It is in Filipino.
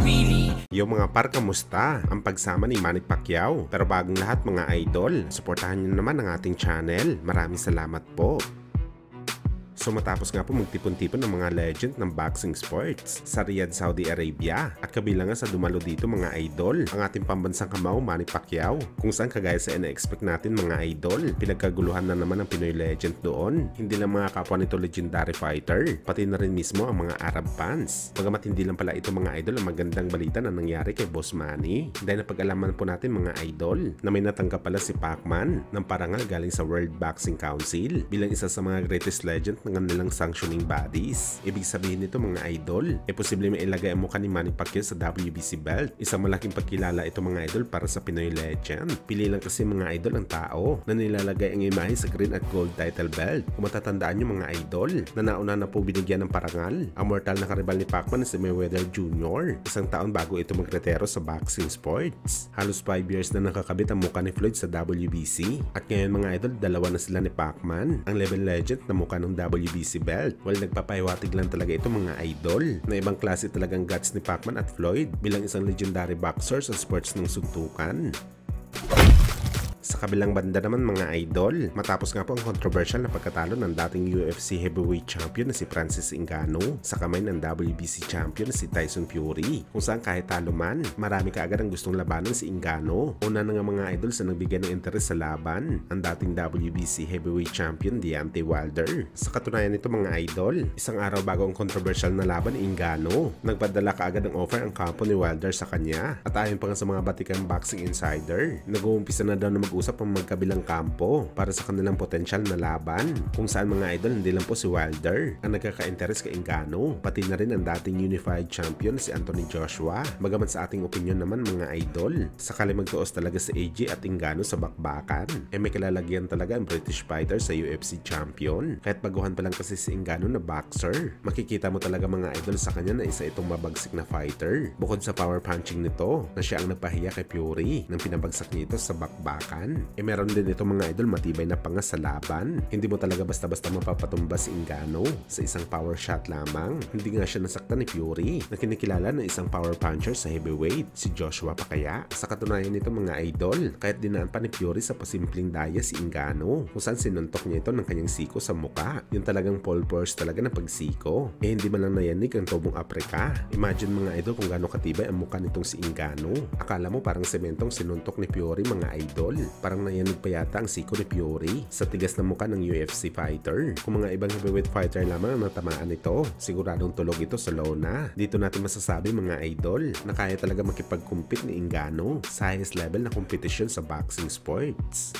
really. Yo mga par, kamusta? Ang pagsama ni Manny Pacquiao. Pero bagong lahat mga idol, suportahan nyo naman ang ating channel. Maraming salamat po. So matapos nga po magtipon-tipon ng mga legend ng boxing sports sa Riyadh, Saudi Arabia, at kabilang nga sa dumalo dito mga idol, ang ating pambansang kamao Manny Pacquiao, kung saan kagaya sa ina-expect natin mga idol, pinagkaguluhan na naman ang Pinoy legend doon. Hindi lang mga kapwa nito legendary fighter, pati na rin mismo ang mga Arab fans. Bagamat hindi lang pala ito mga idol ang magandang balita na nangyari kay Boss Manny, dahil napag-alaman po natin mga idol na may natanggap pala si Pacman ng parangal galing sa World Boxing Council bilang isa sa mga greatest legend ng nilang sanctioning bodies. Ibig sabihin nito mga idol, posible may ilagay ang mukha ni Manny Pacquiao sa WBC belt. Isang malaking pagkilala ito mga idol para sa Pinoy legend. Pili lang kasi mga idol ang tao na nilalagay ang imahe sa green at gold title belt. Kung matatandaan nyo mga idol, na nauna na po binigyan ng parangal ang mortal na karibal ni Pacman na si Mayweather Jr. Isang taon bago ito magretero sa boxing sports. Halos 5 years na nakakabit ang mukha ni Floyd sa WBC. At ngayon mga idol, dalawa na sila ni Pacman, ang level legend na mukha ng WBC belt. Well, nagpapahiwatig lang talaga ito mga idol na ibang klase talagang guts ni Pacman at Floyd bilang isang legendary boxer sa sports ng suntukan. Sa kabilang banda naman mga idol, matapos nga po ang controversial na pagkatalo ng dating UFC heavyweight champion na si Francis Ngannou sa kamay ng WBC champion na si Tyson Fury, kung saan kahit talo man, marami kaagad ang gustong labanan si Ngannou. Una na nga mga idol sa nagbigay ng interes sa laban, ang dating WBC heavyweight champion Deontay Wilder. Sa katunayan nito mga idol, isang araw bago ang controversial na laban ni Ngannou, nagpadala kaagad ng offer ang kampo ni Wilder sa kanya. At ayon pa nga sa mga batikang boxing insider, nag-uumpisa na daw na usap ang magkabilang kampo para sa kanilang potensyal na laban, kung saan mga idol hindi lang po si Wilder ang nagkaka-interes kay Ngannou, pati na rin ang dating unified champion si Anthony Joshua. Bagamat sa ating opinion naman mga idol, sakali magtuos talaga si AJ at Ngannou sa bakbakan, may kalalagyan talaga ang British fighter sa UFC champion. Kahit baguhan pa lang kasi si Ngannou na boxer, makikita mo talaga mga idol sa kanya na isa itong mabagsik na fighter. Bukod sa power punching nito, na siya ang nagpahiya kay Fury nang pinabagsak niya ito sa bakbakan, meron din ito mga idol matibay na panga sa laban. Hindi mo talaga basta-basta mapapatumba si Ngannou sa isang power shot lamang. Hindi nga siya nasaktan ni Fury na kinikilala na isang power puncher sa heavyweight, si Joshua pa kaya. Sa katunayan nito mga idol, kahit dinaan pa ni Fury sa pasimpleng daya si Ngannou, kung saan sinuntok niya ito ng kanyang siko sa muka. Yung talagang full force talaga na pagsiko. Hindi man lang nayanig ang tubong Aprika. Imagine mga idol kung gaano katibay ang muka nitong si Ngannou. Akala mo parang sementong sinuntok ni Fury mga idol. Parang nayanig pa yata ang siko ni Fury sa tigas na mukha ng UFC fighter. Kung mga ibang heavyweight fighter lamang ang natamaan ito, siguradong tulog ito sa lona. Dito natin masasabi mga idol na kaya talaga makipag-compete ni Ngannou sa highest level na competition sa boxing sports.